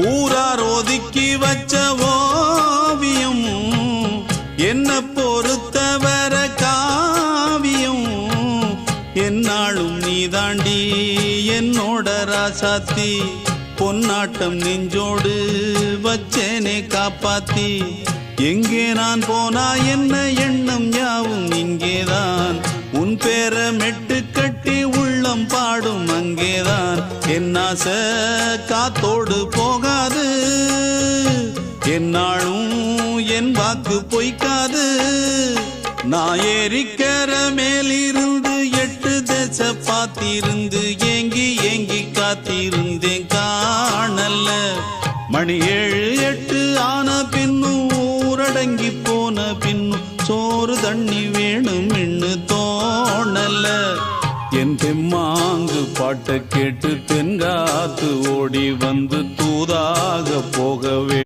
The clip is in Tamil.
ஊரார் ஒதுக்கி வச்ச ஓவியம் என்ன பொறுத்தவர காவியம் என்னாலும் நீதாண்டி என்னோட ராசாத்தி பொன்னாட்டம் நெஞ்சோடு வச்சேனே காப்பாத்தி எங்கே நான் போனா என்ன எண்ணம் யாவும் இங்கேதான் உன் பேர மெட்டு கட்டி உள்ளம் பாடும் அங்கேதான் என் ஆசை காத்தோடு போகாது என்னாலும் என் வாக்கு பொய்க்காது நான் ஏறிக்கர மேலிருந்து 8 தேச பாத்திருந்து ஏங்கி ஏங்கி காத்திருந்தேன் காணல்ல மணி 7 8 ஆன பின்னும் ஊரடங்கி போன பின்னும் சோறு தண்ணி வேணும் இன்னு தோணல என் தெம்மாங்கு பாட்டை கேட்டு தென்காத்து ஓடி வந்து தூதாக போகவே